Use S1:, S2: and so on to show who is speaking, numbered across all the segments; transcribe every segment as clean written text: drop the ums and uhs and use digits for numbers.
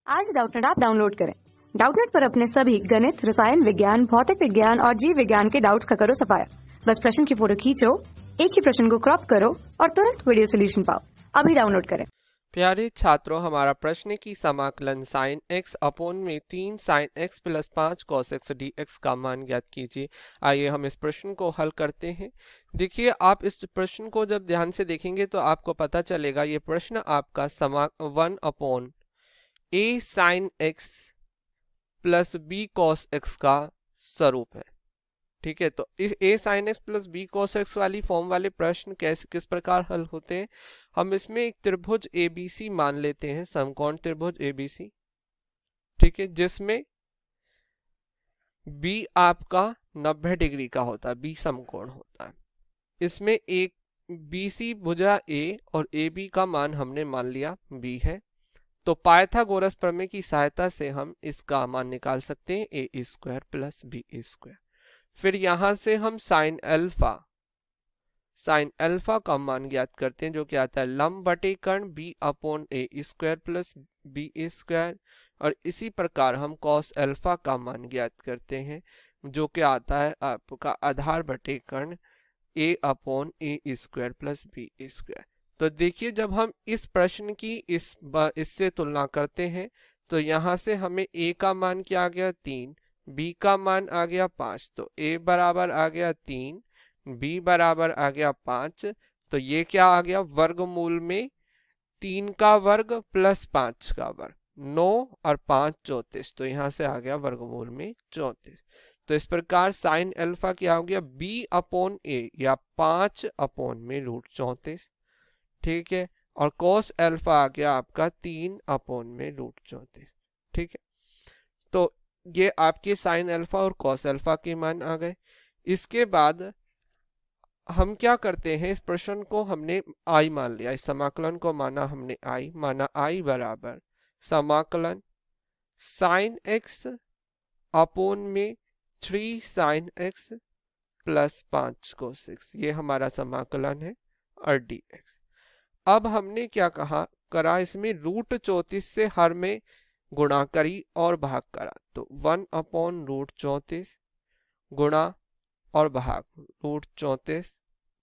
S1: आज Doubtnut app download करें। Doubtnut पर अपने सभी गणित, रसायन विज्ञान, भौतिक विज्ञान और जीव विज्ञान के डाउट्स का करो सफाया। बस प्रश्न की फोटो खींचो, एक ही प्रश्न को क्रॉप करो और तुरंत वीडियो सोल्यूशन पाओ। अभी डाउनलोड करें।
S2: प्यारे छात्रों, हमारा प्रश्न की समाकलन साइन एक्स अपोन में 3 sine x plus 5 cos x D x का मान ज्ञात कीजिए। आइए हम इस प्रश्न को हल करते हैं। देखिए, आप इस प्रश्न को जब ध्यान से देखेंगे तो आपको पता चलेगा ये प्रश्न आपका 1 upon A sine x plus B cos X का स्वरूप है। ठीक है, तो इस A sine x plus B cos X वाली फॉर्म वाले प्रश्न किस प्रकार हल होते हैं। हम इसमें एक त्रिभुज एबीसी मान लेते हैं, समकोण त्रिभुज एबीसी। ठीक है, जिसमें बी आपका 90 डिग्री का होता है, बी समकोण होता है। इसमें एक बीसी भुजा ए और ए बी का मान हमने मान लिया बी है। तो पाइथागोरस प्रमेय की सहायता से हम इसका मान निकाल सकते हैं ए स्क्वायर प्लस बी स्क्वायर। फिर यहां से हम साइन अल्फा का मान ज्ञात करते हैं, जो कि आता है लंब बटे कर्ण बी अपॉन ए स्क्वायर प्लस बी स्क्वायर। और इसी प्रकार हम कॉस अल्फा का मान ज्ञात करते हैं, जो कि आता है आपका आधार बटे कर्ण ए अपॉन ए स्क्वायर प्लस बी स्क्वायर। तो देखिए, जब हम इस प्रश्न की इससे तुलना करते हैं तो यहां से हमें ए का मान क्या आ गया 3, बी का मान आ गया 5। तो ए बराबर आ गया 3, बी बराबर आ गया 5। तो ये क्या आ गया, वर्गमूल में 3 का वर्ग प्लस 5 का वर्ग, 9 और 5 34। तो यहां से आ गया वर्गमूल में 34। तो इस प्रकार साइन अल्फा क्या हो गया, बी अपॉन ए या 5 अपॉन में रूट 34। ठीक है, और कोस अल्फा आ गया आपका 3 अपॉन में रूट 34। ठीक है, तो ये आपके साइन अल्फा और कॉस अल्फा के मान आ गए। इसके बाद हम क्या करते हैं, इस प्रश्न को हमने आई मान लिया, इस समाकलन को माना हमने आई, माना आई बराबर समाकलन साइन एक्स अपोन में 3 sine x plus 5 cos x, ये हमारा समाकलन है और डी एक्स। अब हमने क्या करा, इसमें रूट 34 से हर में गुणा करी और भाग करा। तो 1 अपॉन रूट 34 गुणा और भाग रूट 34,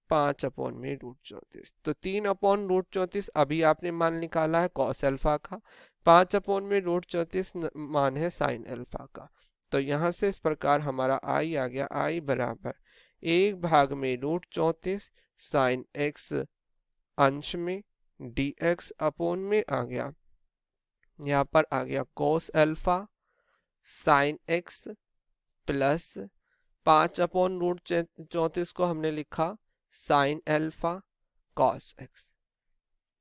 S2: 5 अपॉन में रूट 34। तो 3 अपॉन रूट 34 अभी आपने मान निकाला है कॉस अल्फा का, 5 अपॉन में रूट 34 मान है साइन अल्फा का। तो यहां से इस प्रकार हमारा आई आ गया, आई बराबर 1 भाग में रूट 34 साइन एक्स अंश में डी एक्स अपॉन में आ गया, यहाँ पर आ गया cos alpha sine x plus 5 upon root 34 को हमने लिखा साइन अल्फा कॉस एक्स।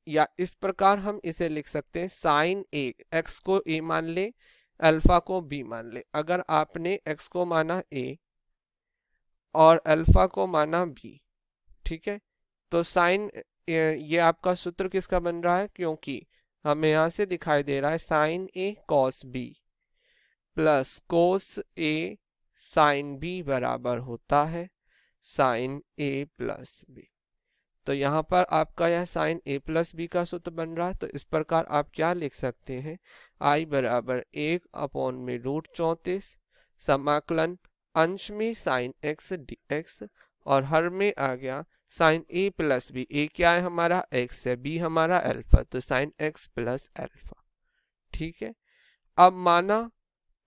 S2: या इस प्रकार हम इसे लिख सकते हैं साइन ए, एक्स को ए मान ले, अल्फा को बी मान ले। अगर आपने एक्स को माना ए और अल्फा को माना बी, ठीक है, तो साइन ये आपका सूत्र किसका बन रहा है, क्योंकि हमें यहां से दिखाई दे रहा है साइन ए कॉस बी प्लस कोस ए साइन बी बराबर होता है साइन ए प्लस बी। तो यहाँ पर आपका यह साइन ए प्लस बी का सूत्र बन रहा है। तो इस प्रकार आप क्या लिख सकते हैं, आई बराबर 1 अपॉन में रूट 34 समाकलन अंश में साइन एक्स डी एक्स और हर में आ गया साइन ए प्लस बी। ए क्या है हमारा, एक्स है, बी हमारा अल्फा, तो साइन एक्स प्लस अल्फा। ठीक है, अब माना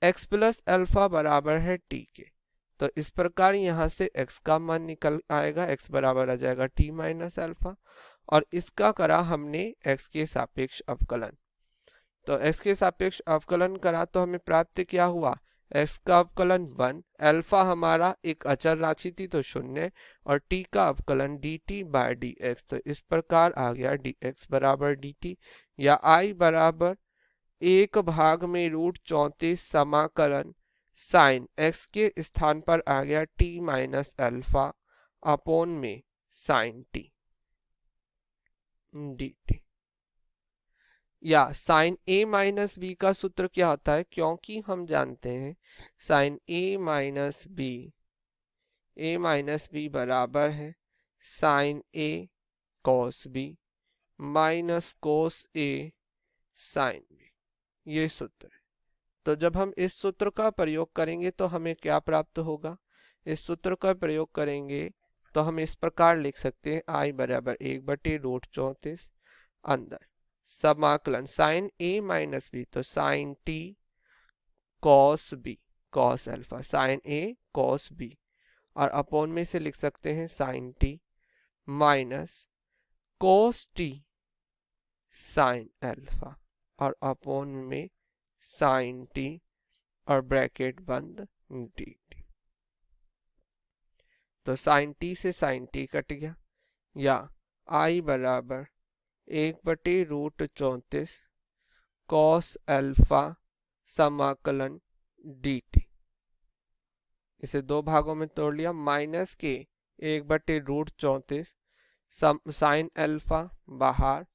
S2: एक्स प्लस अल्फा बराबर है टी के, तो इस प्रकार यहां से x का मान निकल आएगा, x बराबर आ जाएगा t माइनस अल्फा। और इसका करा हमने x के सापेक्ष अवकलन। तो x के सापेक्ष अवकलन करा तो हमें प्राप्त क्या हुआ, x का अवकलन 1, अल्फा हमारा एक अचर राशि थी तो 0, और t का अवकलन dt बाय dx। तो इस प्रकार आ गया dx बराबर dt, या i बराबर 1 भाग में रूट 34 समाकलन साइन एक्स के स्थान पर आ गया t माइनस अल्फा अपॉन में साइन टी dt। या साइन ए माइनस बी का सूत्र क्या होता है, क्योंकि हम जानते हैं साइन ए माइनस बी बराबर है साइन ए कॉस बी माइनस कोस ए साइन बी। ये सूत्र है। तो जब हम इस सूत्र का प्रयोग करेंगे तो हमें क्या प्राप्त होगा? इस सूत्र का प्रयोग करेंगे तो हम इस प्रकार लिख सकते हैं I बराबर 1/√34 अंदर समाकलन साइन A माइनस बी, तो sine T cos B cos alpha, sine A cos B, और अपोन में से लिख सकते हैं sine T minus cos T sine alpha, और अपोन में साइन T और ब्रैकेट बंद dt। तो साइन T से साइन T कट गया, या I बराबर 1/√34 कॉस अल्फा समाकलन dt। इसे दो भागों में तोड़ लिया, माइनस के 1/√34 साइन अल्फा बाहर,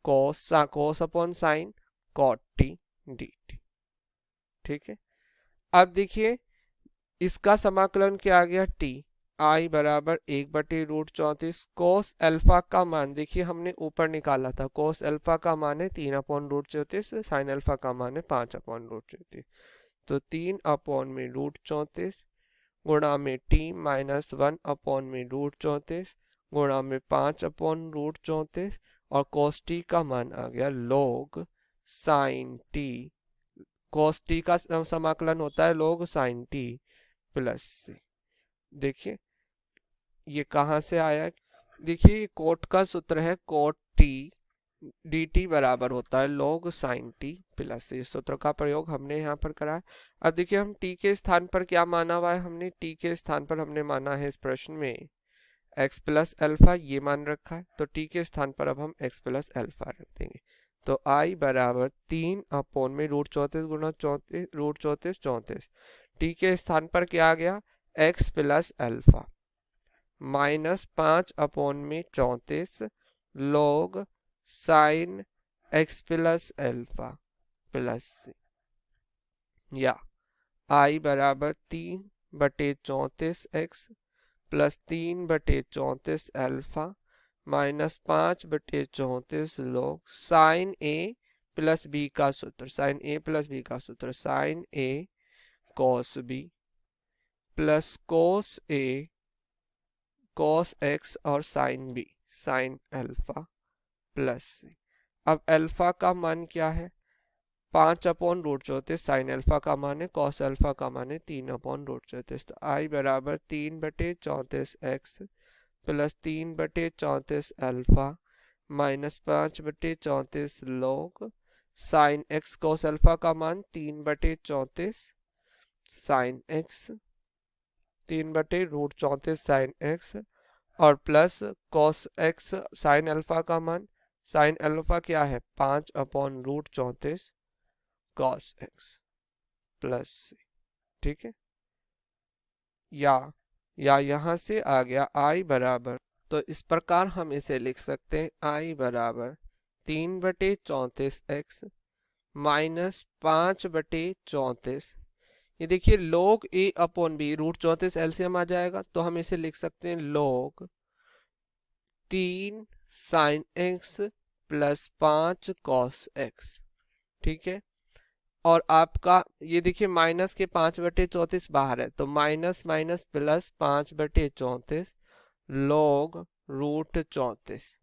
S2: cos upon sine cot T dt। ठीक है, अब देखिए इसका समाकलन क्या आ गया, t I बराबर 1/√34 कोस अल्फा का मान देखिए हमने ऊपर निकाला था, कोस अल्फा का मान है 3/√34, साइन अल्फा का मान है 5/√34, तो 3/√34 गुणा में t माइनस 1/√34 गुणा में 5/√34, और कोस टी का मान आ गया log sine T, cos T का समाकलन होता है log sine T plus c। देखिए ये कहाँ से आया, देखिए कोट का सूत्र है कोट टी dt बराबर होता है log साइन टी प्लस, इस सूत्र का प्रयोग हमने यहाँ पर करा है। अब देखिए हम t के स्थान पर क्या माना हुआ है, हमने t के स्थान पर हमने माना है इस प्रश्न में x प्लस अल्फा, ये मान रखा है, तो t के स्थान पर अब हम x प्लस अल्फा रख देंगे। तो I बराबर 3/√34 गुणा 34 t के स्थान पर क्या आ गया, x plus alpha minus 5/34 log sine x plus alpha plus c, या I बराबर 3/34 x plus 3/34 alpha minus 5/34 log sine A plus B का सूत्र, साइन A प्लस B का सूत्र sine A cos B plus cos A cos x और sine B sine alpha plus C। अब alpha का मान क्या है, 5/√34, साइन अल्फा का मान है, कॉस अल्फा का मान है 3/√34, तो I बराबर 3/34 x plus 3/34 alpha minus 5/34 log sine x, cos alpha का मान 3/34 साइन x, 3/√34 साइन x, और plus cos x sine alpha का मान, साइन अल्फा क्या है 5/√34 कॉस x प्लस c। ठीक है, या यहाँ से आ गया I बराबर, तो इस प्रकार हम इसे लिख सकते हैं I बराबर 3/34 x माइनस 5/34, ये देखिए log a upon b, √34 LCM आ जाएगा, तो हम इसे लिख सकते हैं log 3 sine x plus 5 cos x। ठीक है, और आपका ये देखिए माइनस के 5/34 बाहर है, तो माइनस माइनस प्लस 5/34 log √34।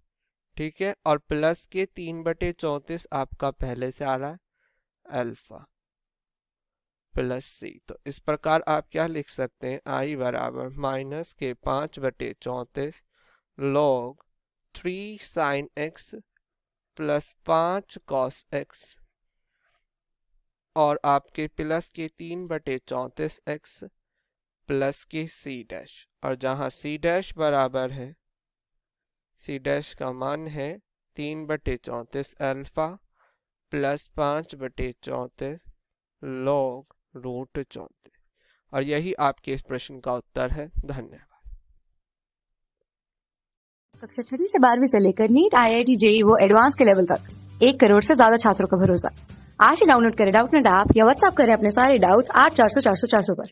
S2: ठीक है, और प्लस के 3/34 आपका पहले से आ रहा है अल्फा प्लस c। तो इस प्रकार आप क्या लिख सकते हैं, I बराबर माइनस के 5/34 log 3 sine x plus 5 cos x, और आपके प्लस के 3/34 x प्लस के c डैश, और जहां c डैश बराबर है, c डैश का मान है 3/34 अल्फा प्लस 5/34 log √34, और यही आपके इस प्रश्न का उत्तर है। धन्यवाद।
S1: कक्षा 6 से 12वीं से लेकर नीट, IIT, JEE वो एडवांस के लेवल तक 1 करोड़ से ज्यादा छात्रों का भरोसा। आज ही डाउनलोड करें डाउटनेट ऐप या व्हाट्सएप करें अपने सारे डाउट्स 8400 400 400 पर।